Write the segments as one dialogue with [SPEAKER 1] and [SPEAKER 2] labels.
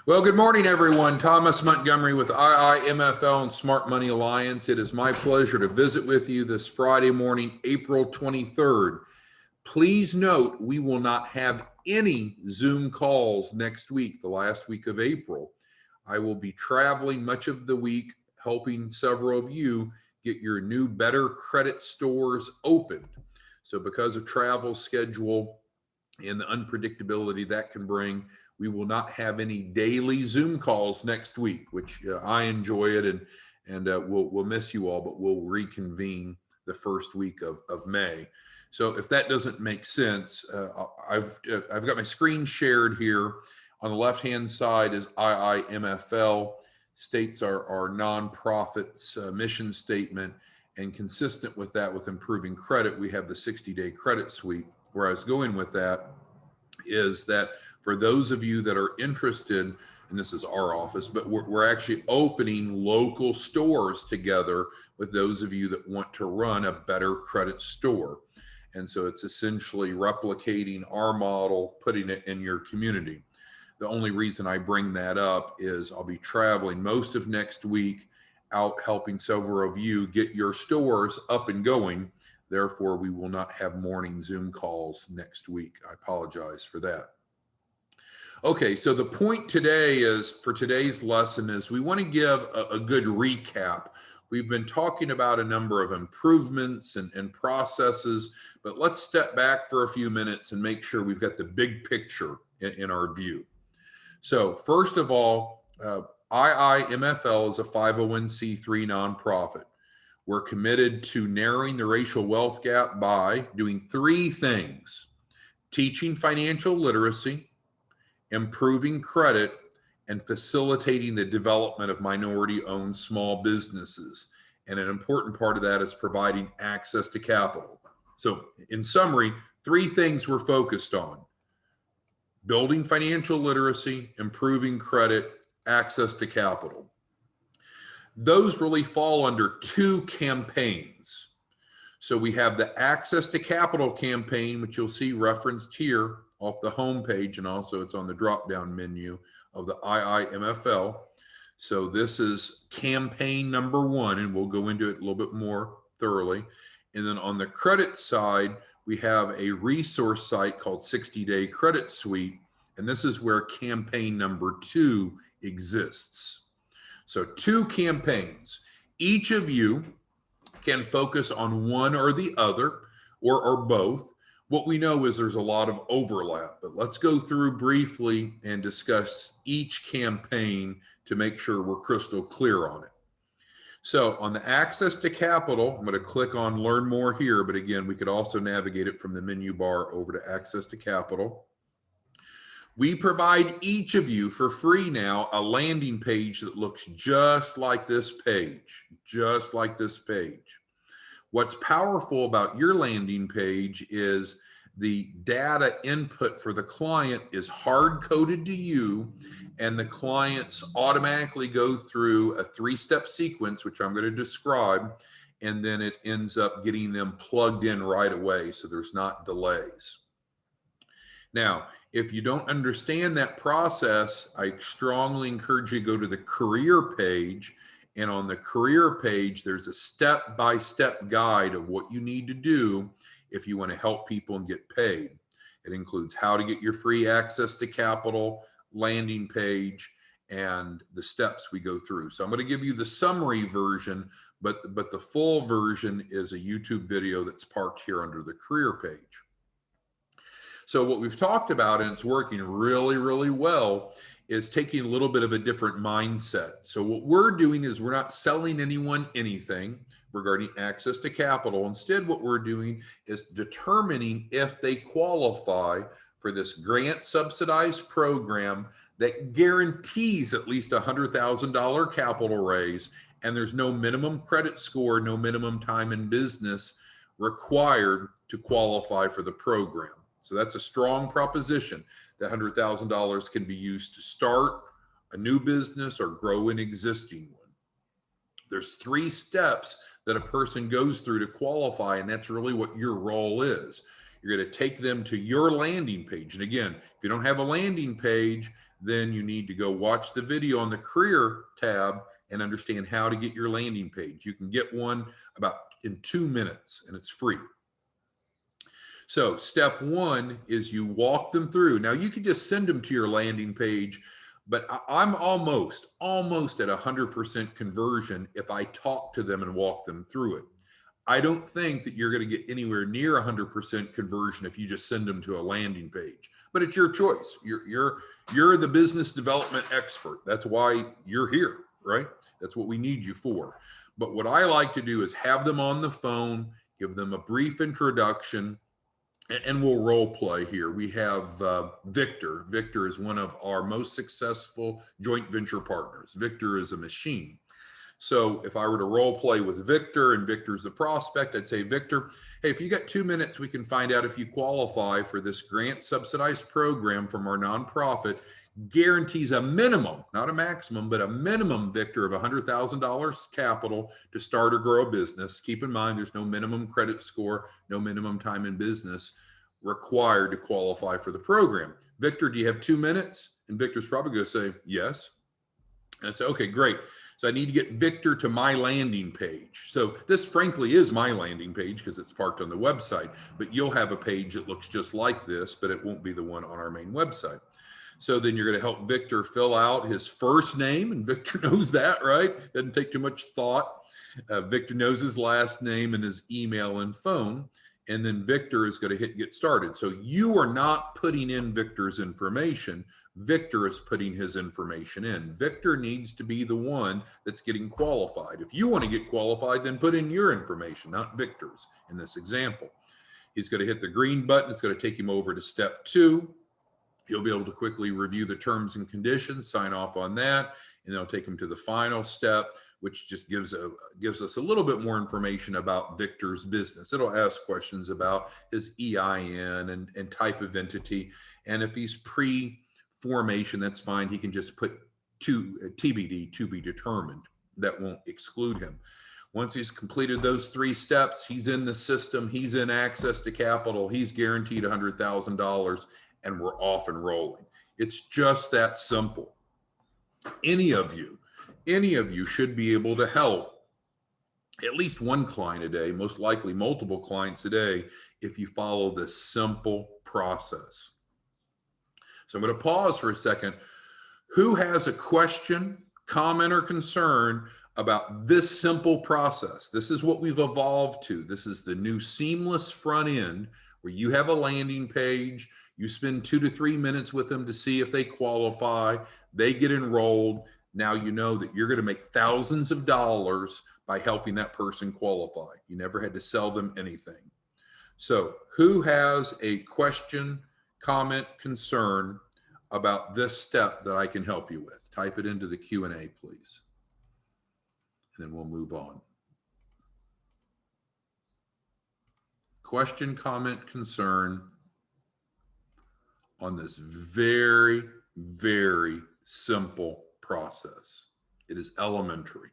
[SPEAKER 1] Well, good morning, everyone. Thomas Montgomery with IIMFL and Smart Money Alliance. It is my pleasure to visit with you this Friday morning, April 23rd. Please note, we will not have any Zoom calls next week, the last week of April. I will be traveling much of the week, helping several of you get your new better credit stores opened. So because of travel schedule and the unpredictability that can bring, we will not have any daily Zoom calls next week, which I enjoy it, and we'll miss you all, but we'll reconvene the first week of May. So if that doesn't make sense, I've got my screen shared here. On the left-hand side is IIMFL, states our nonprofit's mission statement, and consistent with that, with improving credit, we have the 60-day credit suite. Where I was going with that is that for those of you that are interested, and this is our office, but we're actually opening local stores together with those of you that want to run a better credit store. And so it's essentially replicating our model, putting it in your community. The only reason I bring that up is I'll be traveling most of next week out helping several of you get your stores up and going. Therefore, we will not have morning Zoom calls next week. I apologize for that. Okay, so the point today is, for today's lesson, is we want to give a good recap. We've been talking about a number of improvements and processes, but let's step back for a few minutes and make sure we've got the big picture in our view. So first of all, IIMFL is a 501c3 nonprofit. We're committed to narrowing the racial wealth gap by doing three things: teaching financial literacy, improving credit, and facilitating the development of minority-owned small businesses. And an important part of that is providing access to capital. So in summary, three things we're focused on: building financial literacy, improving credit, access to capital. Those really fall under two campaigns. So we have the Access to Capital campaign, which you'll see referenced here off the home page, and also it's on the drop-down menu of the IIMFL. So this is campaign number one, and we'll go into it a little bit more thoroughly. And then on the credit side, we have a resource site called 60-Day Credit Suite, and this is where campaign number two exists. So two campaigns. Each of you can focus on one or the other, or both. What we know is there's a lot of overlap, but let's go through briefly and discuss each campaign to make sure we're crystal clear on it. So on the Access to Capital, I'm going to click on Learn More here, but again, we could also navigate it from the menu bar over to Access to Capital. We provide each of you for free now a landing page that looks just like this page, just like this page. What's powerful about your landing page is the data input for the client is hard-coded to you, and the clients automatically go through a three-step sequence, which I'm going to describe, and then it ends up getting them plugged in right away, so there's not delays. Now, if you don't understand that process, I strongly encourage you to go to the career page, and on the career page, there's a step-by-step guide of what you need to do if you want to help people and get paid. It includes how to get your free access to capital, landing page, and the steps we go through. So I'm going to give you the summary version, but the full version is a YouTube video that's parked here under the career page. So what we've talked about, and it's working really, really well, is taking a little bit of a different mindset. So what we're doing is we're not selling anyone anything regarding access to capital. Instead, what we're doing is determining if they qualify for this grant subsidized program that guarantees at least a $100,000 capital raise, and there's no minimum credit score, no minimum time in business required to qualify for the program. So that's a strong proposition. That $100,000 can be used to start a new business or grow an existing one. There's three steps that a person goes through to qualify, and that's really what your role is. You're going to take them to your landing page. And again, if you don't have a landing page, then you need to go watch the video on the career tab and understand how to get your landing page. You can get one about in 2 minutes and it's free. So step one is you walk them through. Now you can just send them to your landing page, but I'm almost at 100% conversion if I talk to them and walk them through it. I don't think that you're going to get anywhere near 100% conversion if you just send them to a landing page, but it's your choice. You're the business development expert. That's why you're here, right? That's what we need you for. But what I like to do is have them on the phone, give them a brief introduction, and we'll role play here. We have Victor. Victor is one of our most successful joint venture partners. Victor is a machine. So if I were to role play with Victor and Victor's the prospect, I'd say, Victor, hey, if you got 2 minutes, we can find out if you qualify for this grant subsidized program from our nonprofit. Guarantees a minimum, not a maximum, but a minimum, Victor, of $100,000 capital to start or grow a business. Keep in mind, there's no minimum credit score, no minimum time in business required to qualify for the program. Victor, do you have 2 minutes? And Victor's probably going to say, yes. And I say, okay, great. So I need to get Victor to my landing page. So this frankly is my landing page because it's parked on the website, but you'll have a page that looks just like this, but it won't be the one on our main website. So then you're going to help Victor fill out his first name, and Victor knows that, right? Doesn't take too much thought. Victor knows his last name and his email and phone, and then Victor is going to hit get started. So you are not putting in Victor's information. Victor is putting his information in. Victor needs to be the one that's getting qualified. If you want to get qualified, then put in your information, not Victor's in this example. He's going to hit the green button. It's going to take him over to step 2. He'll be able to quickly review the terms and conditions, sign off on that, and then I'll take him to the final step, which just gives us a little bit more information about Victor's business. It'll ask questions about his EIN and type of entity. And if he's pre-formation, that's fine. He can just put TBD, to be determined. That won't exclude him. Once he's completed those 3 steps, he's in the system, he's in access to capital, he's guaranteed $100,000, and we're off and rolling. It's just that simple. Any of you should be able to help at least one client a day, most likely multiple clients a day, if you follow this simple process. So I'm going to pause for a second. Who has a question, comment, or concern about this simple process? This is what we've evolved to. This is the new seamless front end where you have a landing page. You spend 2 to 3 minutes with them to see if they qualify. They get enrolled. Now you know that you're going to make thousands of dollars by helping that person qualify. You never had to sell them anything. So who has a question, comment, concern about this step that I can help you with? Type it into the Q&A, please. And then we'll move on. Question, comment, concern on this very, very simple process. It is elementary.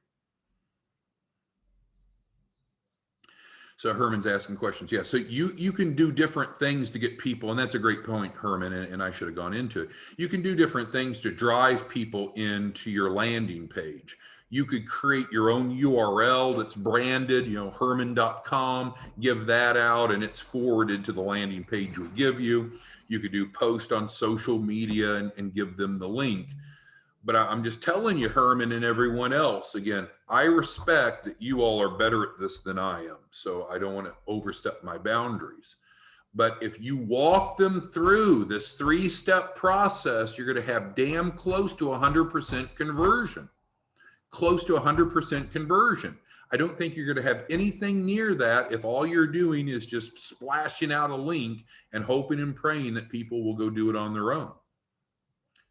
[SPEAKER 1] So Herman's asking questions. Yeah, so you can do different things to get people, and that's a great point, Herman, and I should have gone into it. You can do different things to drive people into your landing page. You could create your own URL that's branded, herman.com, give that out, and it's forwarded to the landing page we give you. You could do post on social media and give them the link. But I'm just telling you, Herman and everyone else, again, I respect that you all are better at this than I am. So I don't want to overstep my boundaries. But if you walk them through this 3-step process, you're going to have damn close to 100% conversion. Close to 100% conversion. I don't think you're going to have anything near that if all you're doing is just splashing out a link and hoping and praying that people will go do it on their own.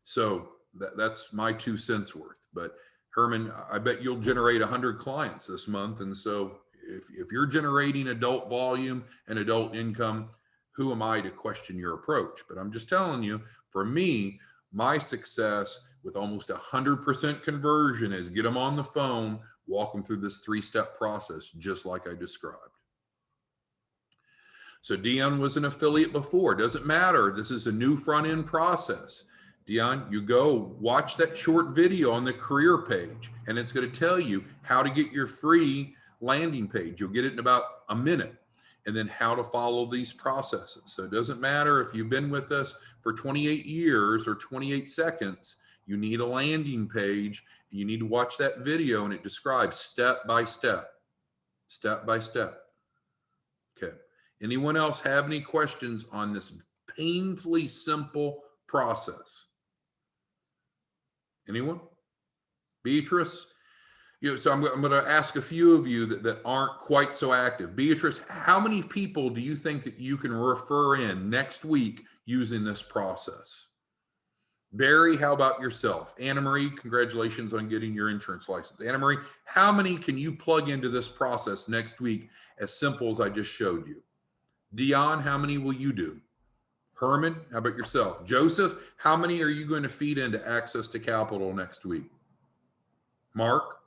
[SPEAKER 1] So that's my 2 cents worth. But Herman, I bet you'll generate 100 clients this month. And so if you're generating adult volume and adult income, who am I to question your approach? But I'm just telling you, for me, my success with almost 100% conversion is get them on the phone, walk them through this 3-step process, just like I described. So Dion was an affiliate before. Doesn't matter. This is a new front end process. Dion, you go watch that short video on the career page, and it's going to tell you how to get your free landing page. You'll get it in about a minute, and then how to follow these processes. So it doesn't matter if you've been with us for 28 years or 28 seconds, you need a landing page, and you need to watch that video, and it describes step by step. Okay. Anyone else have any questions on this painfully simple process? Anyone? Beatrice? So I'm going to ask a few of you that aren't quite so active. Beatrice, how many people do you think that you can refer in next week using this process? Barry, how about yourself? Anna Marie, congratulations on getting your insurance license. Anna Marie, how many can you plug into this process next week as simple as I just showed you? Dion, how many will you do? Herman, how about yourself? Joseph, how many are you going to feed into Access to Capital next week? Mark,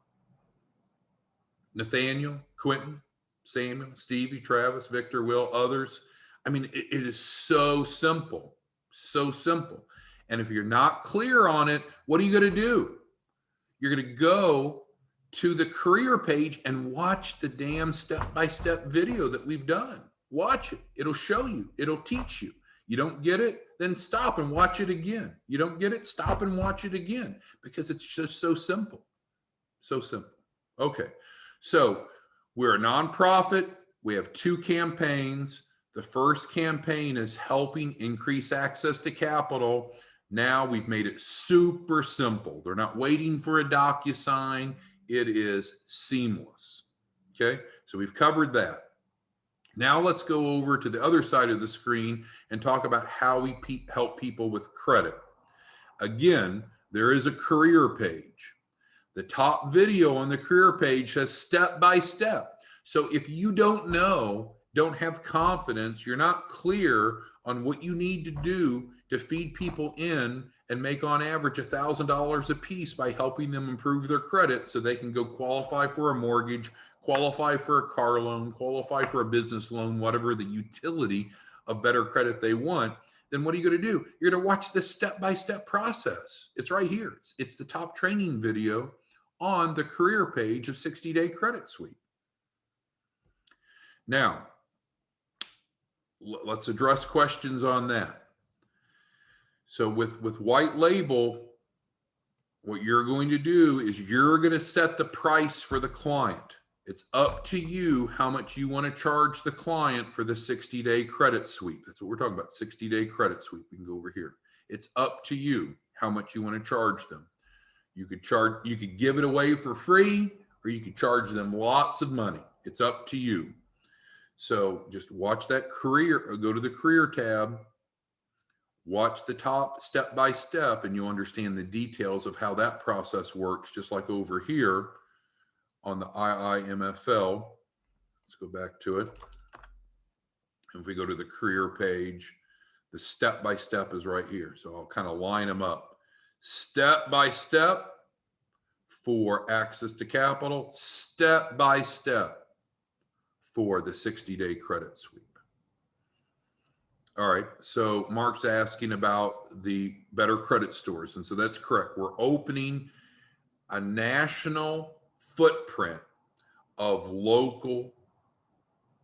[SPEAKER 1] Nathaniel, Quentin, Samuel, Stevie, Travis, Victor, Will, others. I mean, it is so simple, so simple. And if you're not clear on it, what are you going to do? You're going to go to the career page and watch the damn step-by-step video that we've done. Watch it. It'll show you. It'll teach you. You don't get it, then stop and watch it again. You don't get it, stop and watch it again, because it's just so simple. So simple. Okay. So we're a nonprofit. We have 2 campaigns. The first campaign is helping increase access to capital. Now we've made it super simple. They're not waiting for a DocuSign. It is seamless. Okay. So we've covered that. Now let's go over to the other side of the screen and talk about how we help people with credit. Again, there is a career page. The top video on the career page says step by step. So if you don't know, don't have confidence, you're not clear on what you need to do to feed people in and make on average $1,000 a piece by helping them improve their credit so they can go qualify for a mortgage, qualify for a car loan, qualify for a business loan, whatever the utility of better credit they want, then what are you going to do? You're going to watch this step-by-step process. It's right here. It's the top training video on the career page of 60-Day Credit Suite. Now, let's address questions on that. So with white label, what you're going to do is you're going to set the price for the client. It's up to you how much you want to charge the client for the 60-Day Credit Suite. That's what we're talking about, 60-Day Credit Suite. We can go over here. It's up to you how much you want to charge them. You could give it away for free, or you could charge them lots of money. It's up to you. So just watch that career, or go to the career tab, watch the top step by step, and you'll understand the details of how that process works, just like over here on the IIMFL. Let's go back to it. And if we go to the career page, the step by step is right here. So I'll kind of line them up. Step by step for access to capital, step by step for the 60-Day Credit Sweep. All right, so Mark's asking about the better credit stores, and so that's correct. We're opening a national footprint of local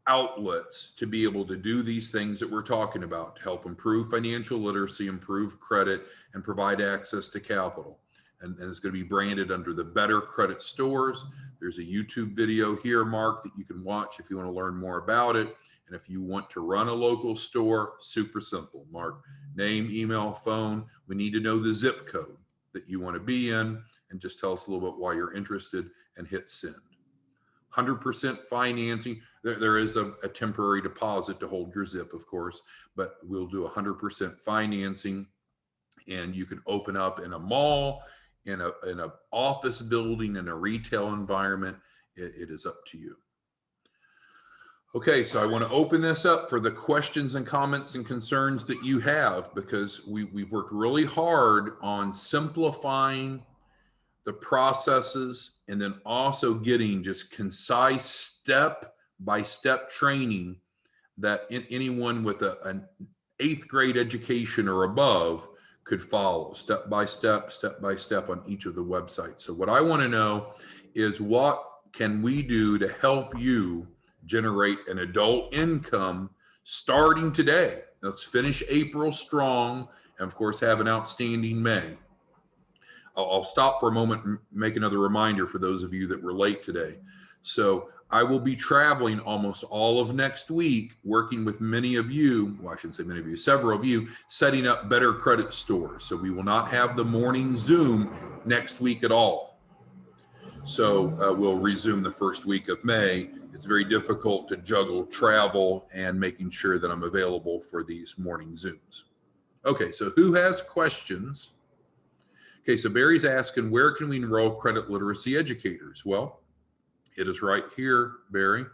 [SPEAKER 1] outlets to be able to do these things that we're talking about, to help improve financial literacy, improve credit, and provide access to capital. And it's going to be branded under the Better Credit Stores. There's a YouTube video here, Mark, that you can watch if you want to learn more about it. And if you want to run a local store, super simple, Mark. Name, email, phone. We need to know the zip code that you want to be in, and just tell us a little bit why you're interested, and hit send. 100% financing. There is a temporary deposit to hold your zip, of course, but we'll do 100% financing, and you can open up in a mall, in a office building, in a retail environment. It is up to you. Okay, so I want to open this up for the questions and comments and concerns that you have, because we've worked really hard on simplifying the processes, and then also getting just concise step-by-step training that anyone with an 8th grade education or above could follow step by step on each of the websites. So what I want to know is, what can we do to help you generate an adult income starting today? Let's finish April strong, and of course have an outstanding May. I'll stop for a moment and make another reminder for those of you that were late today. So I will be traveling almost all of next week, working with many of you, well, I shouldn't say many of you, several of you, setting up better credit stores. So we will not have the morning Zoom next week at all. So we'll resume the first week of May. It's very difficult to juggle travel and making sure that I'm available for these morning Zooms. Okay, so who has questions? Okay, so Barry's asking, where can we enroll credit literacy educators? Well, it is right here, Barry,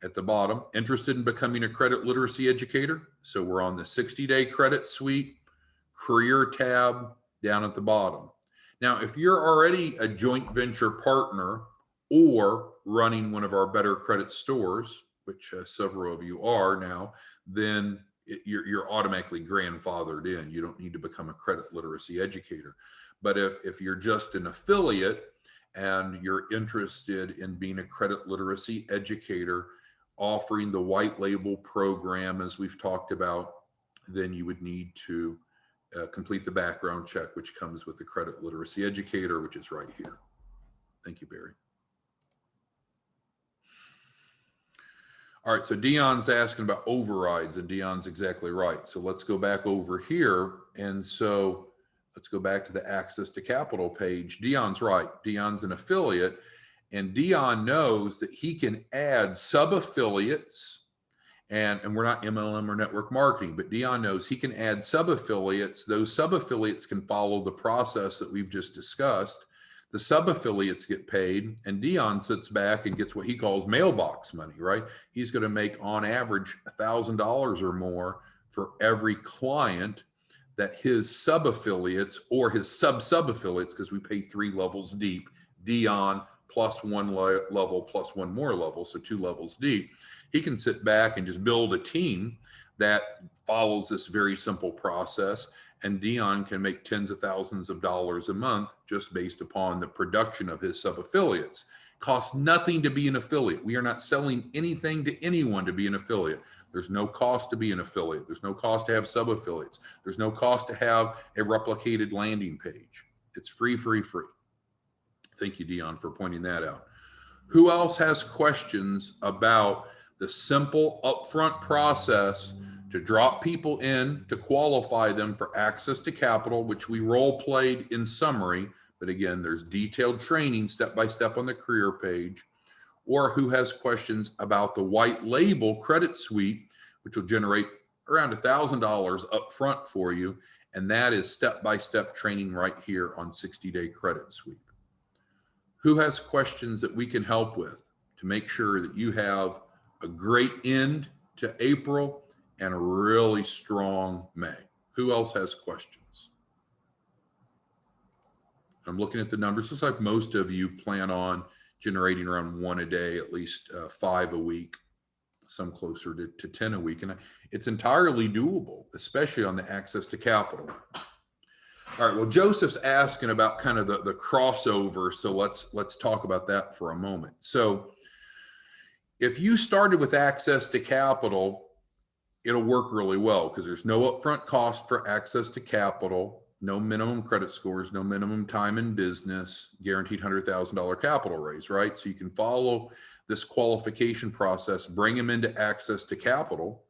[SPEAKER 1] at the bottom. Interested in becoming a credit literacy educator? So we're on the 60-day credit suite, career tab down at the bottom. Now, if you're already a joint venture partner or running one of our better credit stores, which several of you are now, then you're automatically grandfathered in. You don't need to become a credit literacy educator. But if you're just an affiliate and you're interested in being a credit literacy educator, offering the white label program as we've talked about, then you would need to complete the background check, which comes with the credit literacy educator, which is right here. Thank you, Barry. All right, so Dion's asking about overrides, and Dion's exactly right. So let's go back over here. And so let's go back to the access to capital page. Dion's right. Dion's an affiliate, and Dion knows that he can add sub-affiliates, and we're not MLM or network marketing, but Dion knows he can add sub-affiliates. Those sub-affiliates can follow the process that we've just discussed. The sub-affiliates get paid, and Dion sits back and gets what he calls mailbox money, right? He's going to make on average $1,000 or more for every client that his sub-affiliates or his sub-affiliates, because we pay 3 levels deep, Dion plus 1 level plus 1 more level, so 2 levels deep. He can sit back and just build a team that follows this very simple process, and Dion can make tens of thousands of dollars a month just based upon the production of his sub-affiliates. Costs nothing to be an affiliate. We are not selling anything to anyone to be an affiliate. There's no cost to be an affiliate. There's no cost to have sub-affiliates. There's no cost to have a replicated landing page. It's free, free, free. Thank you, Dion, for pointing that out. Who else has questions about the simple upfront process to drop people in, to qualify them for access to capital, which we role played in summary, but again, there's detailed training step-by-step on the career page, or who has questions about the white label credit suite, which will generate around $1,000 upfront for you, and that is step-by-step training right here on 60-day credit suite. Who has questions that we can help with to make sure that you have a great end to April and a really strong May? Who else has questions? I'm looking at the numbers. Looks like most of you plan on generating around 1 a day, at least 5 a week, some closer to 10 a week. And it's entirely doable, especially on the access to capital. All right, well, Joseph's asking about kind of the crossover. So let's talk about that for a moment. So if you started with access to capital, it'll work really well because there's no upfront cost for access to capital, no minimum credit scores, no minimum time in business, guaranteed $100,000 capital raise, right? So you can follow this qualification process, bring them into access to capital,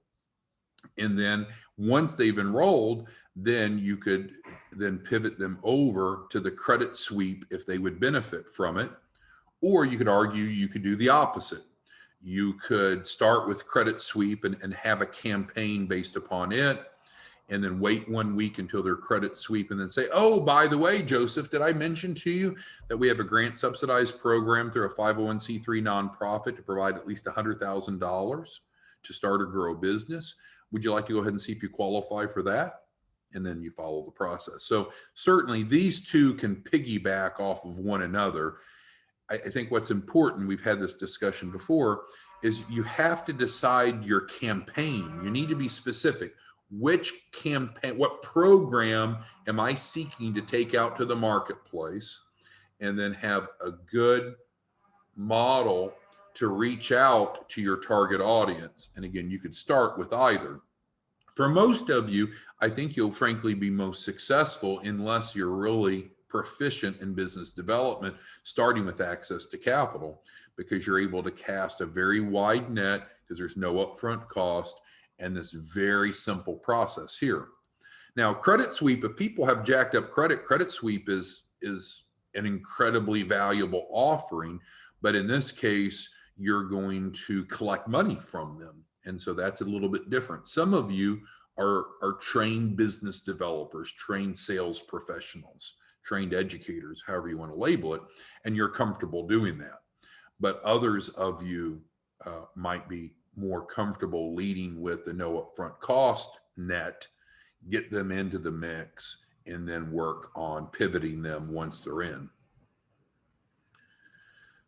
[SPEAKER 1] and then once they've enrolled, then you could then pivot them over to the credit sweep if they would benefit from it. Or you could argue you could do the opposite. You could start with credit sweep and have a campaign based upon it, and then wait 1 week until their credit sweep, and then say, oh, by the way, Joseph, did I mention to you that we have a grant subsidized program through a 501c3 nonprofit to provide at least $100,000 to start or grow a business? Would you like to go ahead and see if you qualify for that? And then you follow the process. So certainly these two can piggyback off of one another. I think what's important, we've had this discussion before, is you have to decide your campaign. You need to be specific. which campaign, what program am I seeking to take out to the marketplace, and then have a good model to reach out to your target audience. And again, you could start with either. For most of you, I think you'll frankly be most successful unless you're really proficient in business development, starting with access to capital, because you're able to cast a very wide net because there's no upfront cost and this very simple process here. Now, credit sweep, if people have jacked up credit sweep is an incredibly valuable offering, but in this case, you're going to collect money from them. And so that's a little bit different. Some of you are trained business developers, trained sales professionals, trained educators, however you want to label it, and you're comfortable doing that. But others of you might be more comfortable leading with the no upfront cost net, get them into the mix, and then work on pivoting them once they're in.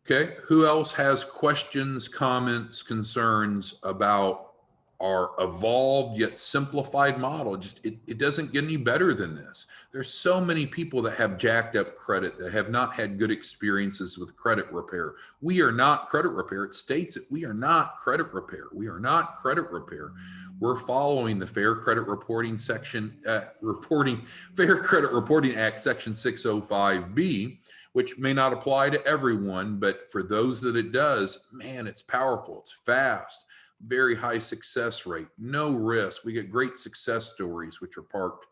[SPEAKER 1] Okay, who else has questions, comments, concerns about our evolved yet simplified model? It doesn't get any better than this. There's so many people that have jacked up credit that have not had good experiences with credit repair. We are not credit repair. It states it. We are not credit repair. We are not credit repair. We're following the Fair Credit Reporting section, Fair Credit Reporting Act, Section 605B, which may not apply to everyone, but for those that it does, man, it's powerful. It's fast, very high success rate, no risk. We get great success stories, which are parked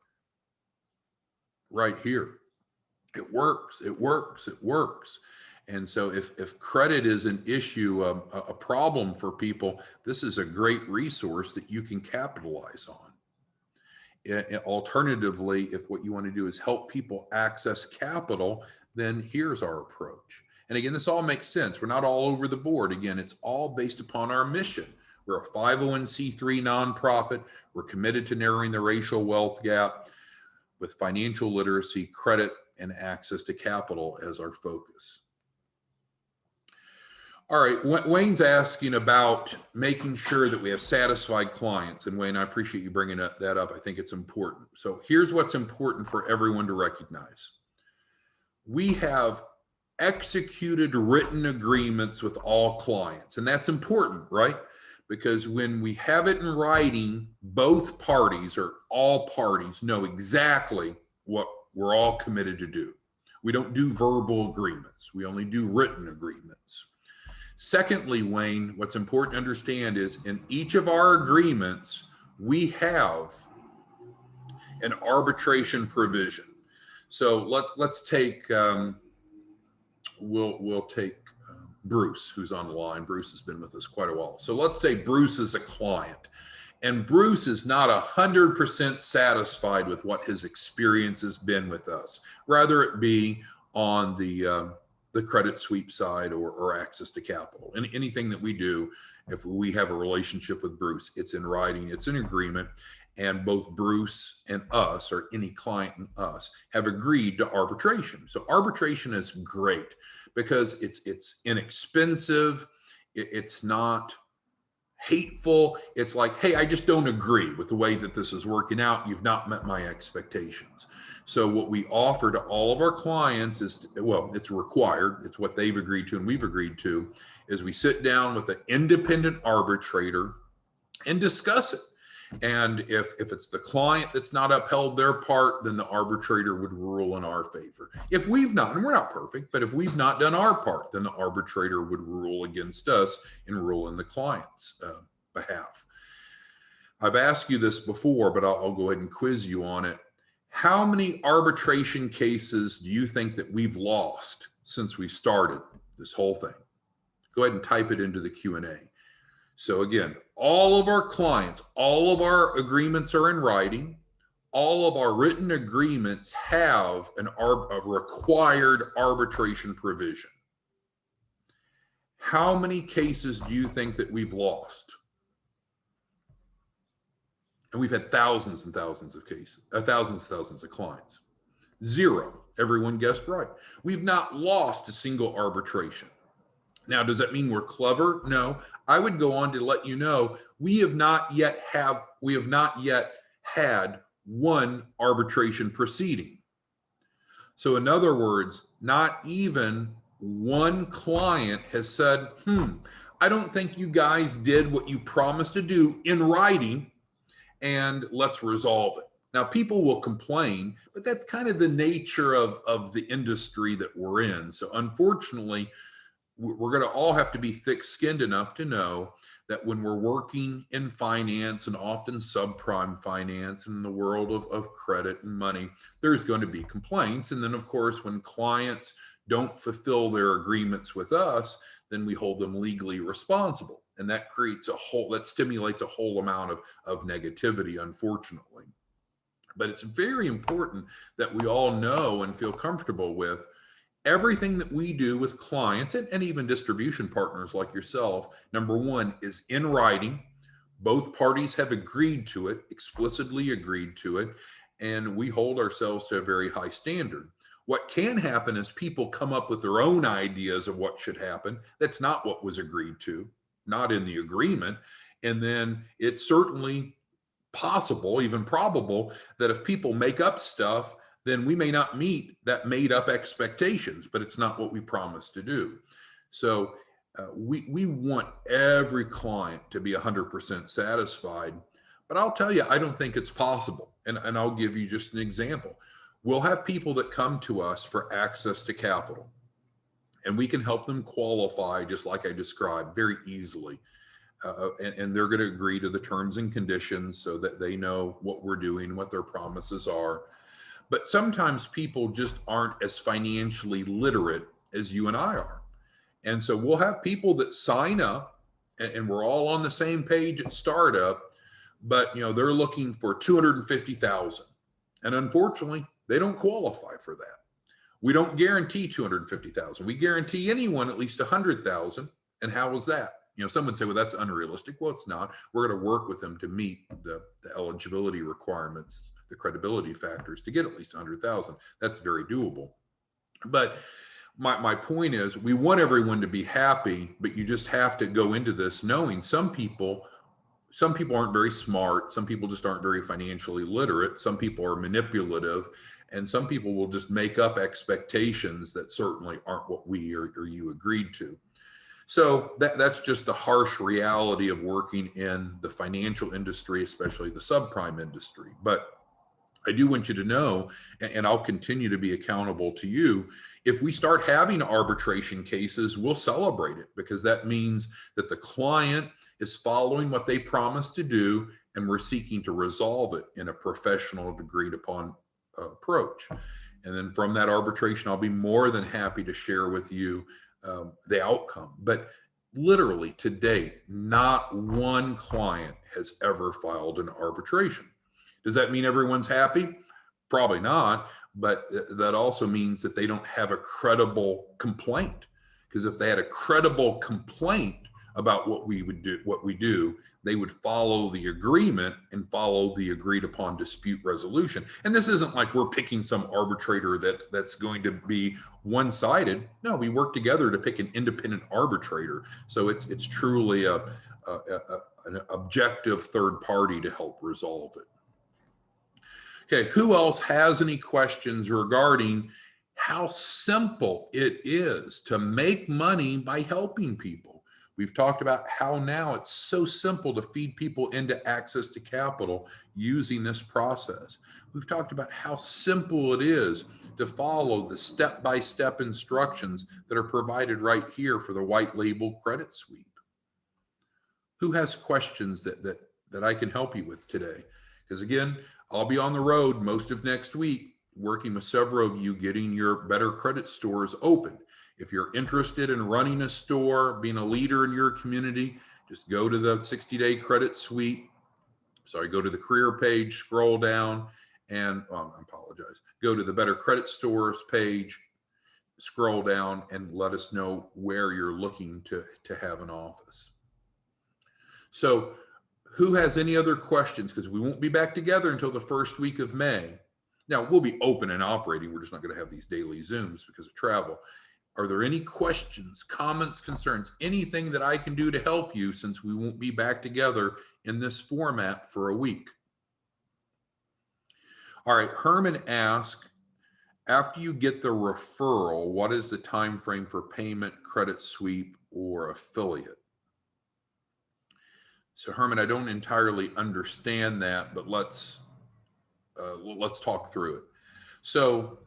[SPEAKER 1] right here. It works, it works, it works. And so if credit is an issue, a problem for people, this is a great resource that you can capitalize on. Alternatively, if what you want to do is help people access capital, then here's our approach. And again, this all makes sense. We're not all over the board. Again, it's all based upon our mission. We're a 501c3 nonprofit. We're committed to narrowing the racial wealth gap with financial literacy, credit, and access to capital as our focus. All right, Wayne's asking about making sure that we have satisfied clients. And Wayne, I appreciate you bringing that up. I think it's important. So here's what's important for everyone to recognize. We have executed written agreements with all clients, and that's important, right? Because when we have it in writing, both parties or all parties know exactly what we're all committed to do. We don't do verbal agreements. We only do written agreements. Secondly, Wayne, what's important to understand is in each of our agreements, we have an arbitration provision. So let's take, we'll take Bruce, who's on the line. Bruce has been with us quite a while. So let's say Bruce is a client, and Bruce is not 100% satisfied with what his experience has been with us. Rather it be on the credit sweep side or access to capital. And anything that we do, if we have a relationship with Bruce, it's in writing, it's an agreement, and both Bruce and us, or any client and us, have agreed to arbitration. So arbitration is great because it's inexpensive, it's not hateful. It's like, hey, I just don't agree with the way that this is working out. You've not met my expectations. So what we offer to all of our clients is, well, it's required. It's what they've agreed to and we've agreed to, is we sit down with an independent arbitrator and discuss it. And if it's the client that's not upheld their part, then the arbitrator would rule in our favor. If we've not, and we're not perfect, but if we've not done our part, then the arbitrator would rule against us and rule in the client's behalf. I've asked you this before, but I'll go ahead and quiz you on it. How many arbitration cases do you think that we've lost since we started this whole thing? Go ahead and type it into the Q&A. So again, all of our clients, all of our agreements are in writing. All of our written agreements have a required arbitration provision. How many cases do you think that we've lost? And we've had thousands and thousands of cases, thousands of clients. Zero. Everyone guessed right. We've not lost a single arbitration. Now, does that mean we're clever? No. I would go on to let you know we have not yet had one arbitration proceeding. So in other words, not even one client has said, I don't think you guys did what you promised to do in writing, and let's resolve it. Now, people will complain, but that's kind of the nature of the industry that we're in. So unfortunately, we're going to all have to be thick-skinned enough to know that when we're working in finance, and often subprime finance, in the world of credit and money, there's going to be complaints. And then, of course, when clients don't fulfill their agreements with us, then we hold them legally responsible. And that stimulates a whole amount of negativity, unfortunately. But it's very important that we all know and feel comfortable with everything that we do with clients and even distribution partners like yourself. Number one is in writing. Both parties have agreed to it, explicitly agreed to it, and we hold ourselves to a very high standard. What can happen is people come up with their own ideas of what should happen. That's not what was agreed to, not in the agreement. And then it's certainly possible, even probable, that if people make up stuff, then we may not meet that made up expectations, but it's not what we promised to do. So we want every client to be 100% satisfied, but I'll tell you, I don't think it's possible. And I'll give you just an example. We'll have people that come to us for access to capital, and we can help them qualify just like I described very easily. And they're going to agree to the terms and conditions so that they know what we're doing, what their promises are. But sometimes people just aren't as financially literate as you and I are. And so we'll have people that sign up, and we're all on the same page at startup, but they're looking for 250,000. And unfortunately, they don't qualify for that. We don't guarantee 250,000. We guarantee anyone at least 100,000. And how is that? Some would say, well, that's unrealistic. Well, it's not. We're going to work with them to meet the eligibility requirements, the credibility factors to get at least 100,000. That's very doable. But my point is, we want everyone to be happy, but you just have to go into this knowing some people aren't very smart. Some people just aren't very financially literate. Some people are manipulative, and some people will just make up expectations that certainly aren't what we or you agreed to. So that's just the harsh reality of working in the financial industry, especially the subprime industry. But I do want you to know, and I'll continue to be accountable to you, if we start having arbitration cases, we'll celebrate it, because that means that the client is following what they promised to do, and we're seeking to resolve it in a professional, agreed upon approach. And then from that arbitration, I'll be more than happy to share with you the outcome. But literally to date, not one client has ever filed an arbitration. Does that mean everyone's happy? Probably not, but that also means that they don't have a credible complaint. Because if they had a credible complaint about what we do, they would follow the agreement and follow the agreed upon dispute resolution. And this isn't like we're picking some arbitrator that's going to be one-sided. No, we work together to pick an independent arbitrator. So it's truly an objective third party to help resolve it. Okay, who else has any questions regarding how simple it is to make money by helping people? We've talked about how now it's so simple to feed people into access to capital using this process. We've talked about how simple it is to follow the step-by-step instructions that are provided right here for the white label credit sweep. Who has questions that I can help you with today? Because again, I'll be on the road most of next week, working with several of you, getting your better credit stores open. If you're interested in running a store, being a leader in your community, just go to the 60-day credit suite. Go to the career page, scroll down, and I apologize. Go to the Better Credit Stores page, scroll down, and let us know where you're looking to have an office. So who has any other questions? Because we won't be back together until the first week of May. Now, we'll be open and operating. We're just not going to have these daily Zooms because of travel. Are there any questions, comments, concerns, anything that I can do to help you, since we won't be back together in this format for a week? All right, Herman asked, after you get the referral, what is the time frame for payment, credit sweep, or affiliate? So Herman, I don't entirely understand that, but let's talk through it. So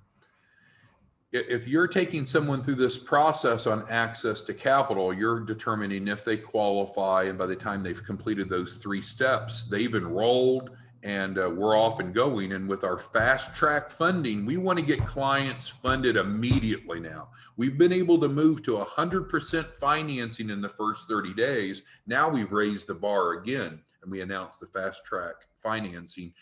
[SPEAKER 1] if you're taking someone through this process on access to capital, you're determining if they qualify, and by the time they've completed those 3 steps, they've enrolled, and we're off and going. And with our fast track funding, we want to get clients funded immediately now. We've been able to move to 100% financing in the first 30 days. Now we've raised the bar again, and we announced the fast track financing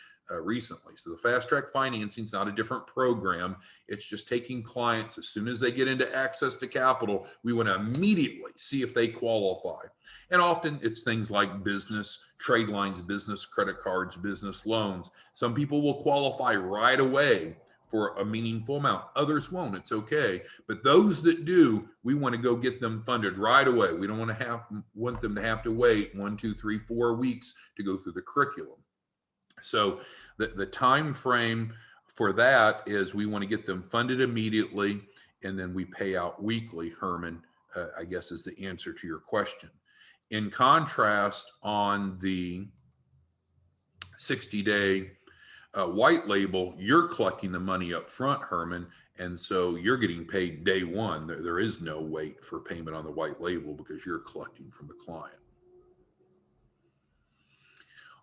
[SPEAKER 1] recently. So the fast track financing is not a different program. It's just taking clients as soon as they get into access to capital, we want to immediately see if they qualify. And often it's things like business, trade lines, business credit cards, business loans. Some people will qualify right away for a meaningful amount. Others won't. It's okay. But those that do, we want to go get them funded right away. We don't want them to have to wait 1, 2, 3, 4 weeks to go through the curriculum. So the time frame for that is we want to get them funded immediately, and then we pay out weekly, Herman, I guess is the answer to your question. In contrast, on the 60-day white label, you're collecting the money up front, Herman, and so you're getting paid day one. There is no wait for payment on the white label because you're collecting from the client.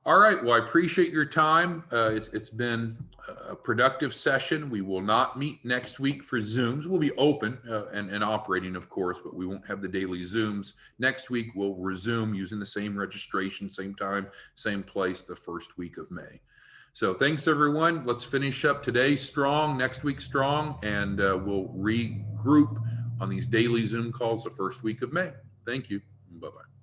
[SPEAKER 1] All right, well, I appreciate your time. It's been a productive session. We will not meet next week for Zooms. We'll be open and operating, of course, but we won't have the daily Zooms. Next week, we'll resume using the same registration, same time, same place, the first week of May. So thanks, everyone. Let's finish up today strong, next week strong, and we'll regroup on these daily Zoom calls the first week of May. Thank you. Bye-bye.